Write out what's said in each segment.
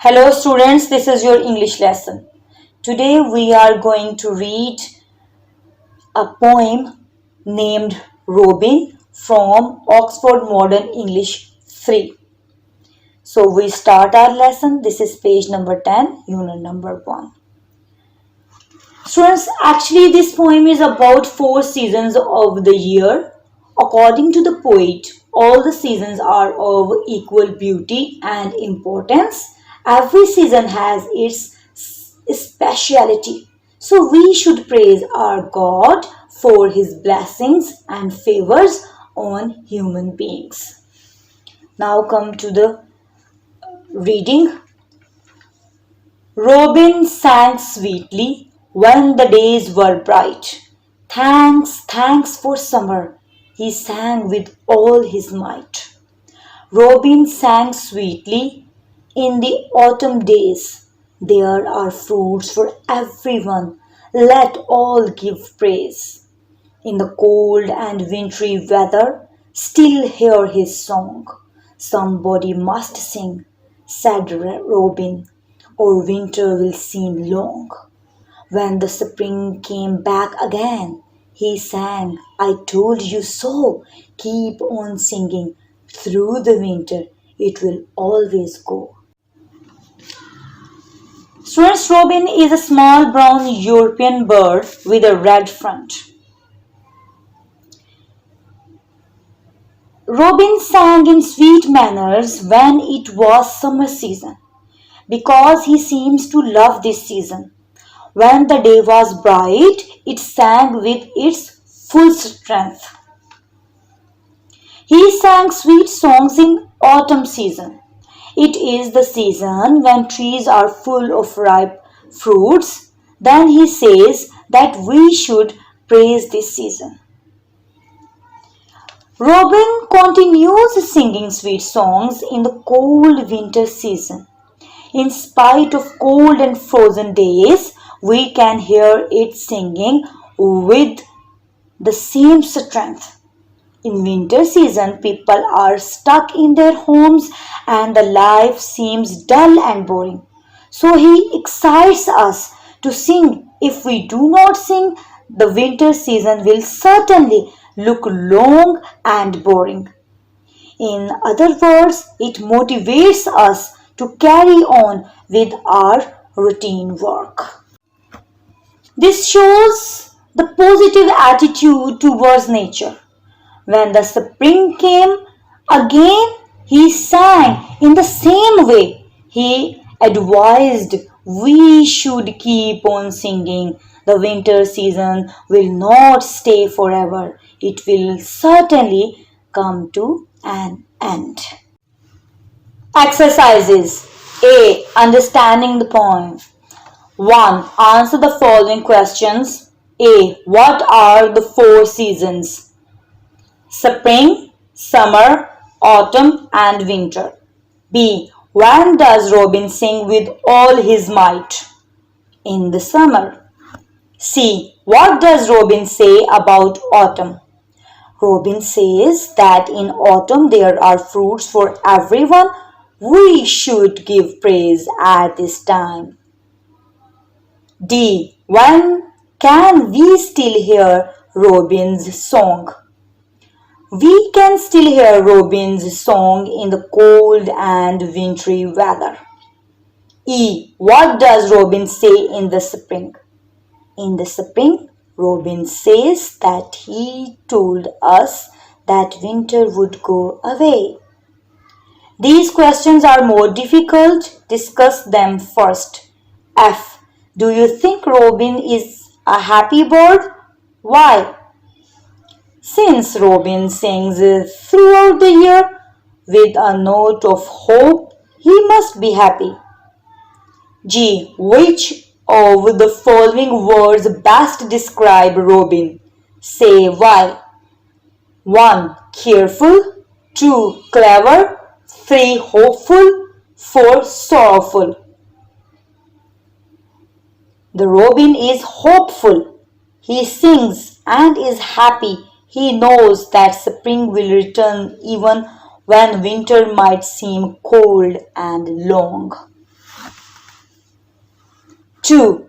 Hello students, this is your English lesson. Today we are going to read a poem named Robin from Oxford Modern English 3. So we start our lesson. This is page number 10, unit number 1. Students, actually this poem is about 4 seasons of the year. According to the poet, all the seasons are of equal beauty and importance. Every season has its speciality. So we should praise our God for his blessings and favors on human beings. Now come to the reading. Robin sang sweetly when the days were bright. Thanks, thanks for summer, he sang with all his might. Robin sang sweetly in the autumn days. There are fruits for everyone, let all give praise. In the cold and wintry weather, still hear his song. Somebody must sing, said Robin, or winter will seem long. When the spring came back again, he sang, I told you so. Keep on singing through the winter, it will always go. Students, robin is a small brown European bird with a red front. Robin sang in sweet manners when it was summer season, because he seems to love this season. When the day was bright, it sang with its full strength. He sang sweet songs in autumn season. It is the season when trees are full of ripe fruits. Then he says that we should praise this season. Robin continues singing sweet songs in the cold winter season. In spite of cold and frozen days, we can hear it singing with the same strength. In winter season, people are stuck in their homes and the life seems dull and boring. So he excites us to sing. If we do not sing, the winter season will certainly look long and boring. In other words, it motivates us to carry on with our routine work. This shows the positive attitude towards nature. When the spring came again, he sang in the same way. He advised we should keep on singing. The winter season will not stay forever. It will certainly come to an end. Exercises. A. Understanding the poem. 1. Answer the following questions. A. What are the 4 seasons? Spring, summer, autumn and winter. B. When does Robin sing with all his might? In the summer. C. What does Robin say about autumn? Robin says that in autumn there are fruits for everyone. We should give praise at this time. D. When can we still hear Robin's song? We can still hear Robin's song in the cold and wintry weather. E. What does Robin say in the spring? In the spring, Robin says that he told us that winter would go away. These questions are more difficult. Discuss them first. F. Do you think Robin is a happy bird? Why? Since Robin sings throughout the year with a note of hope, he must be happy. G. Which of the following words best describe Robin? Say why. 1. Careful. 2. Clever. 3. Hopeful. 4. Sorrowful. The Robin is hopeful. He sings and is happy. He knows that spring will return even when winter might seem cold and long. 2.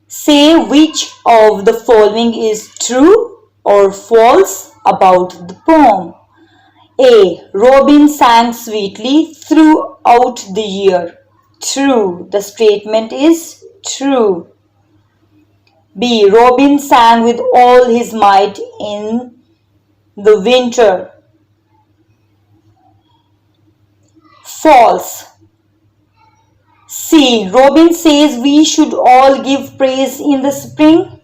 Say which of the following is true or false about the poem. A. Robin sang sweetly throughout the year. True. The statement is true. B. Robin sang with all his might in the winter. False. C. Robin says we should all give praise in the spring.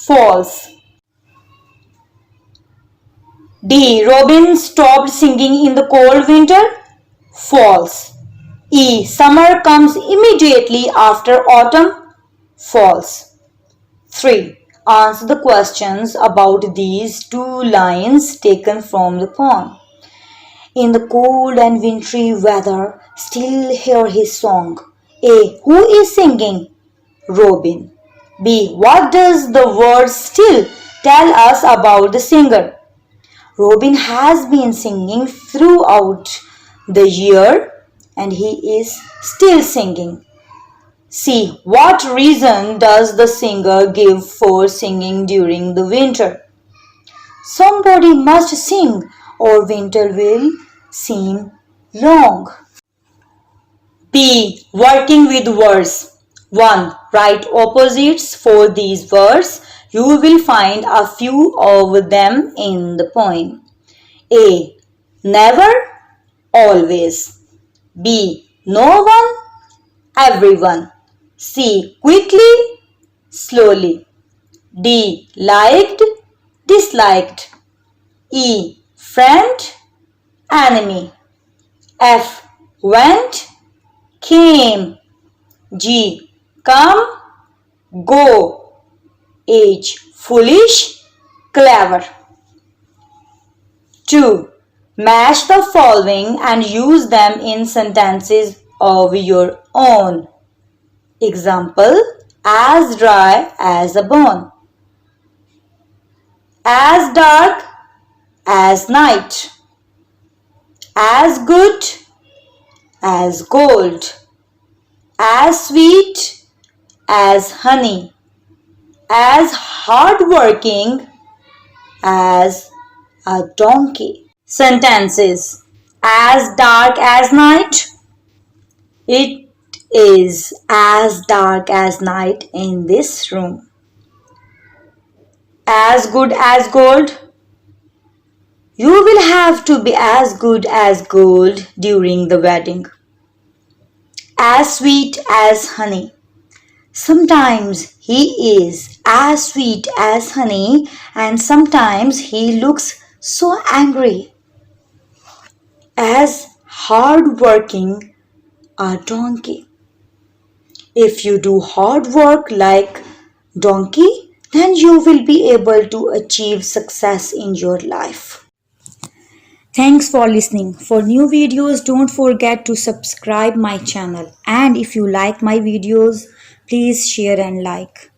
False. D. Robin stopped singing in the cold winter. False. E. Summer comes immediately after autumn. False. 3. Answer the questions about these two lines taken from the poem. In the cold and wintry weather, still hear his song. A. Who is singing? Robin. B. What does the word still tell us about the singer? Robin has been singing throughout the year and he is still singing. C. What reason does the singer give for singing during the winter? Somebody must sing or winter will seem long. B. Working with words. 1. Write opposites for these words. You will find a few of them in the poem. A. Never, always. B. No one, everyone. C. Quickly, slowly. D. Liked, disliked. E. Friend, enemy. F. Went, came. G. Come, go. H. Foolish, clever. 2. Match the following and use them in sentences of your own. Example, as dry as a bone. As dark as night. As good as gold. As sweet as honey. As hardworking as a donkey. Sentences. As dark as night. It is as dark as night in this room. As good as gold. You will have to be as good as gold during the wedding. As sweet as honey. Sometimes he is as sweet as honey and sometimes he looks so angry. As hard-working a donkey. If you do hard work like donkey, then you will be able to achieve success in your life. Thanks for listening. For new videos, don't forget to subscribe my channel. And if you like my videos, please share and like.